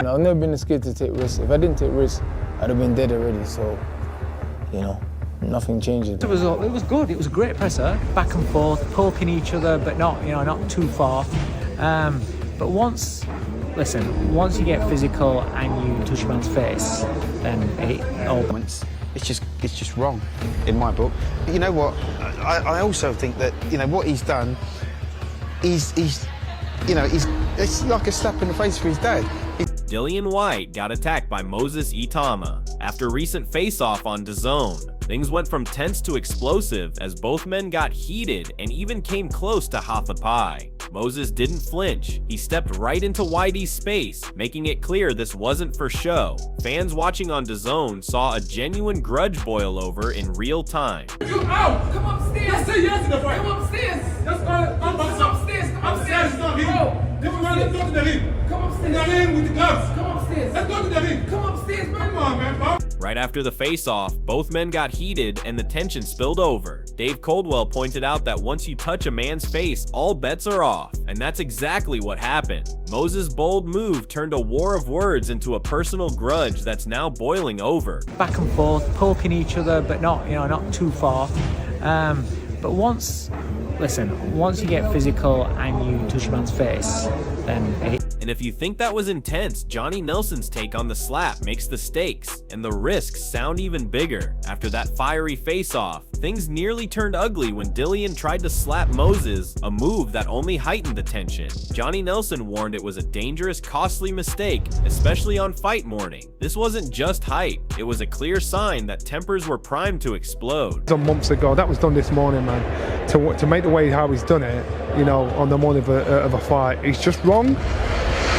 I've never been scared to take risks. If I didn't take risks, I'd have been dead already. So, you know, nothing changes. It was good. It was a great presser, back and forth, poking each other, but not, not too far. But once you get physical and you touch a man's face, then it all points. It's just wrong in my book. You know what? I also think that what he's done. It's like a slap in the face for his dad. Dillian Whyte got attacked by Moses Itauma after recent face-off on DAZN. Things went from tense to explosive as both men got heated and even came close to hapapai. Moses didn't flinch. He stepped right into Whitey's space, making it clear this wasn't for show. Fans watching on DAZN saw a genuine grudge boil over in real time. You out! Come upstairs! Say yes to the fight! Come upstairs! Let's go! Come upstairs! Come upstairs! Come upstairs! To the ring! Come upstairs! In the ring with the gloves! Come upstairs! Let's go to the ring! Come upstairs, man! Come on, man! Right after the face-off, both men got heated and the tension spilled over. Dave Coldwell pointed out that once you touch a man's face, all bets are off, and that's exactly what happened. Moses' bold move turned a war of words into a personal grudge that's now boiling over. Back and forth, poking each other, but not, not too far. But once you get physical and you touch a man's face, then And if you think that was intense, Johnny Nelson's take on the slap makes the stakes and the risks sound even bigger. After that fiery face-off, things nearly turned ugly when Dillian tried to slap Moses, a move that only heightened the tension. Johnny Nelson warned it was a dangerous, costly mistake, especially on fight morning. This wasn't just hype, it was a clear sign that tempers were primed to explode. Some months ago, that was done this morning, man. To make the way how he's done it, on the morning of a fight, it's just wrong.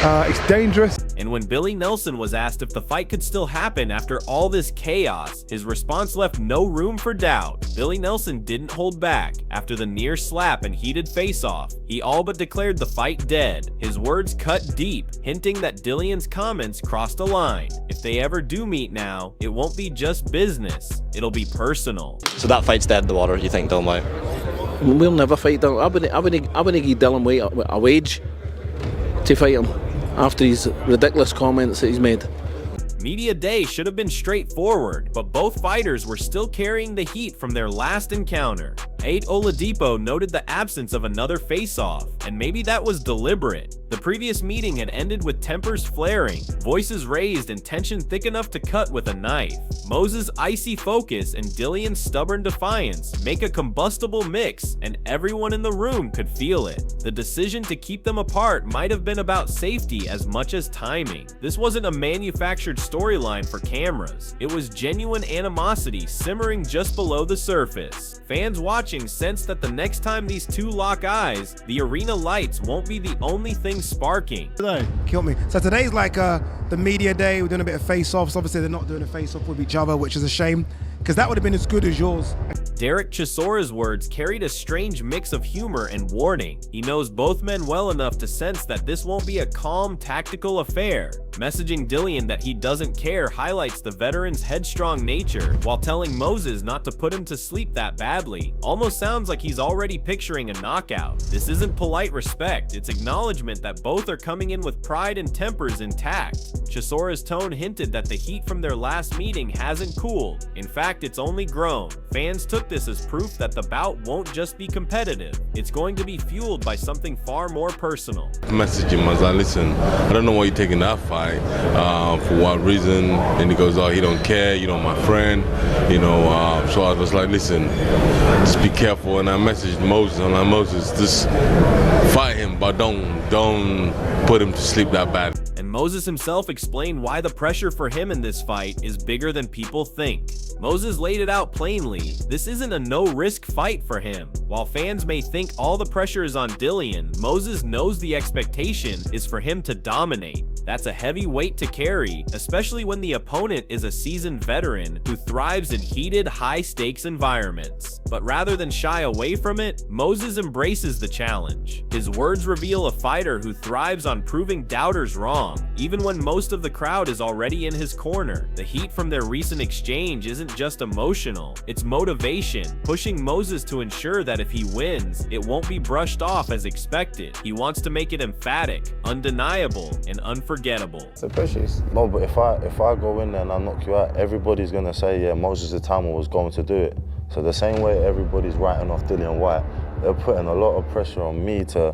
It's dangerous. And when Billy Nelson was asked if the fight could still happen after all this chaos, his response left no room for doubt. Billy Nelson didn't hold back. After the near slap and heated face-off, he all but declared the fight dead. His words cut deep, hinting that Dillian's comments crossed a line. If they ever do meet now, it won't be just business, it'll be personal. So that fight's dead in the water, you think, Dillian Whyte? We'll never fight Dillian. I wouldn't give Dillian Whyte a wage to fight him after his ridiculous comments that he's made. Media day should have been straightforward, but both fighters were still carrying the heat from their last encounter. Ade Oladipo noted the absence of another face-off, and maybe that was deliberate. The previous meeting had ended with tempers flaring, voices raised and tension thick enough to cut with a knife. Moses' icy focus and Dillian's stubborn defiance make a combustible mix, and everyone in the room could feel it. The decision to keep them apart might have been about safety as much as timing. This wasn't a manufactured storyline for cameras. It was genuine animosity simmering just below the surface. Fans watching sensed that the next time these two lock eyes, the arena lights won't be the only thing sparking. Killed me. So today's like the media day. We're doing a bit of face-offs. Obviously, they're not doing a face-off with each other, which is a shame, because that would have been as good as yours. Derek Chisora's words carried a strange mix of humor and warning. He knows both men well enough to sense that this won't be a calm, tactical affair. Messaging Dillian that he doesn't care highlights the veteran's headstrong nature, while telling Moses not to put him to sleep that badly almost sounds like he's already picturing a knockout. This isn't polite respect, it's acknowledgement that both are coming in with pride and tempers intact. Chisora's tone hinted that the heat from their last meeting hasn't cooled. In fact, it's only grown. Fans took this as proof that the bout won't just be competitive, it's going to be fueled by something far more personal. I messaged him, I was like, listen, I don't know why you're taking that fight, for what reason, and he goes, oh, he don't care, my friend, so I was like, listen, just be careful, and I messaged Moses, I'm like, Moses, just fight him, but don't put him to sleep that bad. And Moses himself explained why the pressure for him in this fight is bigger than people think. Moses laid it out plainly, this isn't a no-risk fight for him. While fans may think all the pressure is on Dillian, Moses knows the expectation is for him to dominate. That's a heavy weight to carry, especially when the opponent is a seasoned veteran who thrives in heated, high-stakes environments. But But rather than shy away from it, Moses embraces the challenge. His words reveal a fighter who thrives on proving doubters wrong, even when most of the crowd is already in his corner. The heat from their recent exchange isn't just emotional, it's motivation, pushing Moses to ensure that if he wins, it won't be brushed off as expected. He wants to make it emphatic, undeniable, and unforgettable. So precious. No, but if I go in there and I knock you out, everybody's gonna say, yeah, Moses Itauma was going to do it. So the same way everybody's writing off Dillian Whyte, they're putting a lot of pressure on me to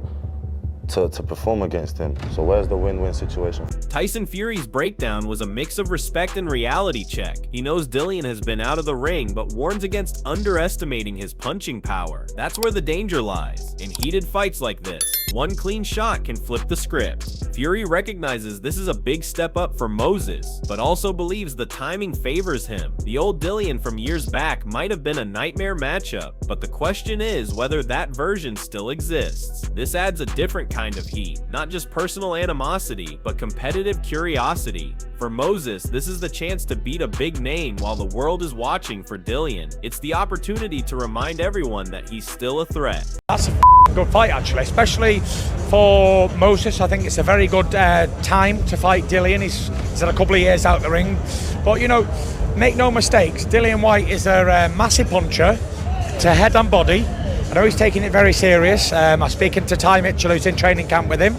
perform against him. So where's the win-win situation? Tyson Fury's breakdown was a mix of respect and reality check. He knows Dillian has been out of the ring, but warns against underestimating his punching power. That's where the danger lies. In heated fights like this, one clean shot can flip the script. Fury recognizes this is a big step up for Moses, but also believes the timing favors him. The old Dillian from years back might have been a nightmare matchup, but the question is whether that version still exists. This adds a different kind of heat, not just personal animosity, but competitive curiosity. For Moses, this is the chance to beat a big name while the world is watching for Dillian. It's the opportunity to remind everyone that he's still a threat. That's a good fight, actually, especially for Moses. I think it's a very good time to fight Dillian. He's had a couple of years out the ring. But, you know, make no mistakes, Dillian Whyte is a massive puncher to head and body. I know he's taking it very serious. I'm speaking to Ty Mitchell, who's in training camp with him.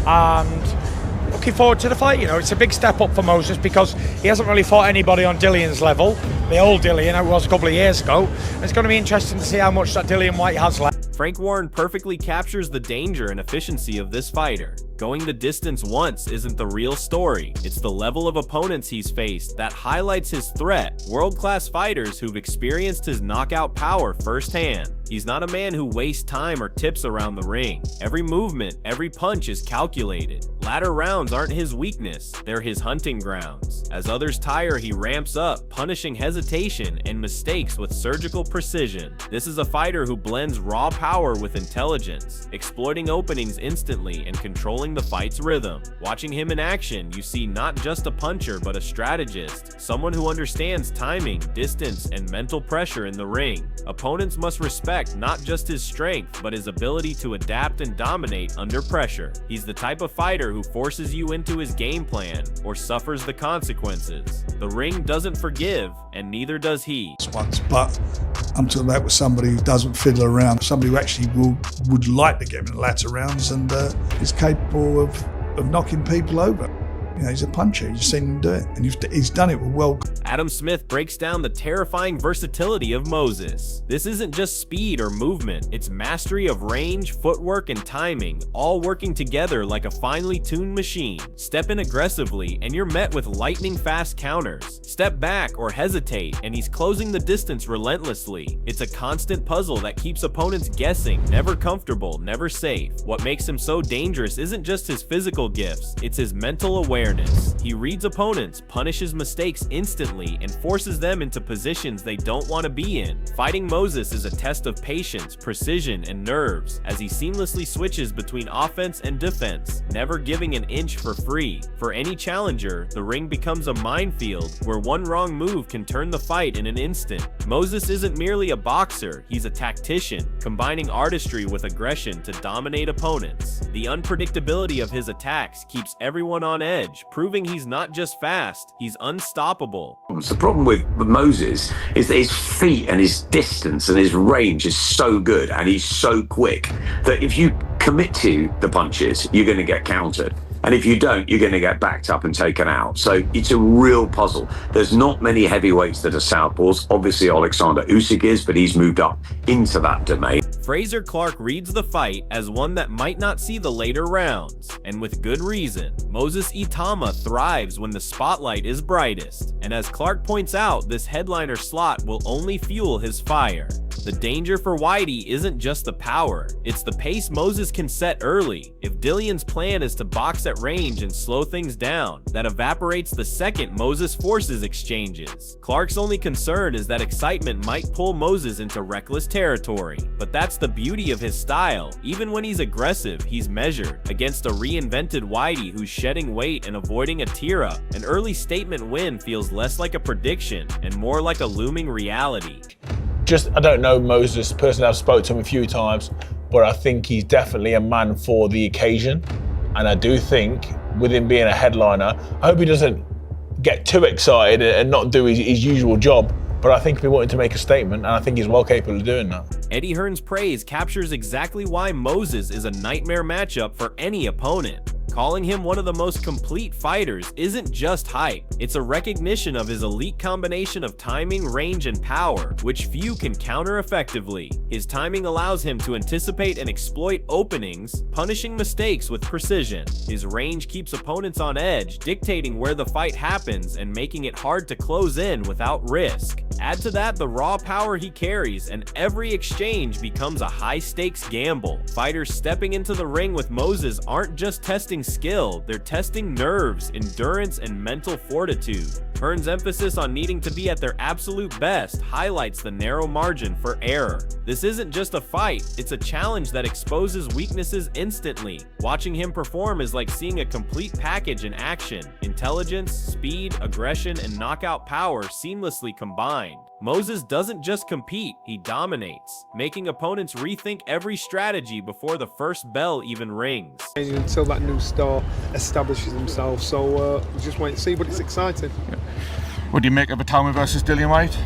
And looking forward to the fight. You know, it's a big step up for Moses because he hasn't really fought anybody on Dillian's level. The old Dillian, it was a couple of years ago. And it's going to be interesting to see how much that Dillian Whyte has left. Frank Warren perfectly captures the danger and efficiency of this fighter. Going the distance once isn't the real story. It's the level of opponents he's faced that highlights his threat. World-class fighters who've experienced his knockout power firsthand. He's not a man who wastes time or tips around the ring. Every movement, every punch is calculated. Latter rounds aren't his weakness, they're his hunting grounds. As others tire, he ramps up, punishing hesitation and mistakes with surgical precision. This is a fighter who blends raw power with intelligence, exploiting openings instantly and controlling the fight's rhythm. Watching him in action, you see not just a puncher but a strategist, someone who understands timing, distance, and mental pressure in the ring. Opponents must respect not just his strength, but his ability to adapt and dominate under pressure. He's the type of fighter who forces you into his game plan or suffers the consequences. The ring doesn't forgive, and neither does he. But I'm talking about with somebody who doesn't fiddle around, somebody who actually would like to get him in the latter rounds and is capable of knocking people over. You know, he's a puncher, you've seen him do it, and he's done it well. Adam Smith breaks down the terrifying versatility of Moses. This isn't just speed or movement, it's mastery of range, footwork, and timing, all working together like a finely tuned machine. Step in aggressively, and you're met with lightning-fast counters. Step back or hesitate, and he's closing the distance relentlessly. It's a constant puzzle that keeps opponents guessing, never comfortable, never safe. What makes him so dangerous isn't just his physical gifts, it's his mental awareness. He reads opponents, punishes mistakes instantly, and forces them into positions they don't want to be in. Fighting Moses is a test of patience, precision, and nerves, as he seamlessly switches between offense and defense, never giving an inch for free. For any challenger, the ring becomes a minefield where one wrong move can turn the fight in an instant. Moses isn't merely a boxer, he's a tactician, combining artistry with aggression to dominate opponents. The unpredictability of his attacks keeps everyone on edge, proving he's not just fast, he's unstoppable. The problem with Moses is that his feet and his distance and his range is so good and he's so quick that if you commit to the punches, you're going to get countered. And if you don't, you're going to get backed up and taken out. So it's a real puzzle. There's not many heavyweights that are southpaws. Obviously, Alexander Usyk is, but he's moved up into that domain. Fraser Clark reads the fight as one that might not see the later rounds, and with good reason. Moses Itauma thrives when the spotlight is brightest, and as Clark points out, this headliner slot will only fuel his fire. The danger for Whitey isn't just the power, it's the pace Moses can set early. If Dillian's plan is to box at range and slow things down, that evaporates the second Moses forces exchanges. Clark's only concern is that excitement might pull Moses into reckless territory, but that's the beauty of his style. Even when he's aggressive, he's measured. Against a reinvented Whitey who's shedding weight and avoiding a tear-up, an early statement win feels less like a prediction and more like a looming reality. I don't know Moses personally. I've spoken to him a few times, but I think he's definitely a man for the occasion. And I do think, with him being a headliner, I hope he doesn't get too excited and not do his usual job. But I think if he wanted to make a statement, and I think he's well capable of doing that. Eddie Hearn's praise captures exactly why Moses is a nightmare matchup for any opponent. Calling him one of the most complete fighters isn't just hype, it's a recognition of his elite combination of timing, range, and power, which few can counter effectively. His timing allows him to anticipate and exploit openings, punishing mistakes with precision. His range keeps opponents on edge, dictating where the fight happens and making it hard to close in without risk. Add to that the raw power he carries, and every exchange becomes a high-stakes gamble. Fighters stepping into the ring with Moses aren't just testing skill, they're testing nerves, endurance, and mental fortitude. Hearn's emphasis on needing to be at their absolute best highlights the narrow margin for error. This isn't just a fight, it's a challenge that exposes weaknesses instantly. Watching him perform is like seeing a complete package in action. Intelligence, speed, aggression, and knockout power seamlessly combined. Moses doesn't just compete, he dominates, making opponents rethink every strategy before the first bell even rings. Until that new star establishes himself, so we just wait and see, but it's exciting. What do you make of Itauma versus Dillian Whyte?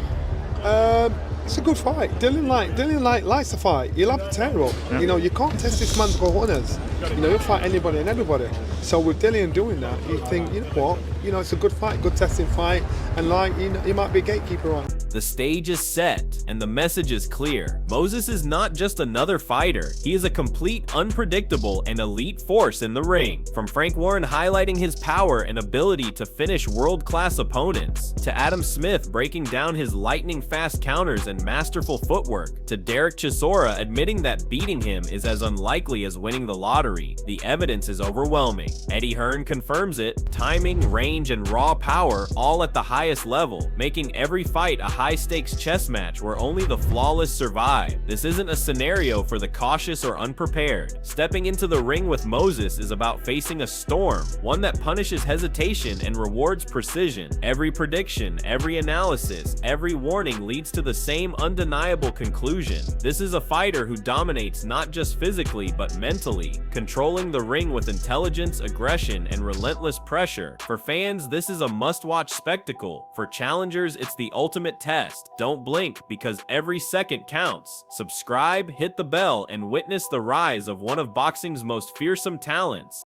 It's a good fight. Dillian likes to fight. He'll have to tear up. Yeah. You know, you can't test this man to go runners. You know, he'll fight anybody and everybody. So with Dillian doing that, you think, you know what? You know, it's a good fight, good testing fight, and like, you know, he might be a gatekeeper on. The stage is set, and the message is clear. Moses is not just another fighter, he is a complete, unpredictable, and elite force in the ring. From Frank Warren highlighting his power and ability to finish world-class opponents, to Adam Smith breaking down his lightning-fast counters and masterful footwork, to Derek Chisora admitting that beating him is as unlikely as winning the lottery, the evidence is overwhelming. Eddie Hearn confirms it, timing, range, and raw power all at the highest level, making every fight a high-stakes chess match where only the flawless survive. This isn't a scenario for the cautious or unprepared. Stepping into the ring with Moses is about facing a storm, one that punishes hesitation and rewards precision. Every prediction, every analysis, every warning leads to the same undeniable conclusion. This is a fighter who dominates not just physically but mentally, controlling the ring with intelligence, aggression, and relentless pressure. For fans, this is a must-watch spectacle. For challengers, it's the ultimate test. Don't blink, because every second counts. Subscribe, hit the bell, and witness the rise of one of boxing's most fearsome talents.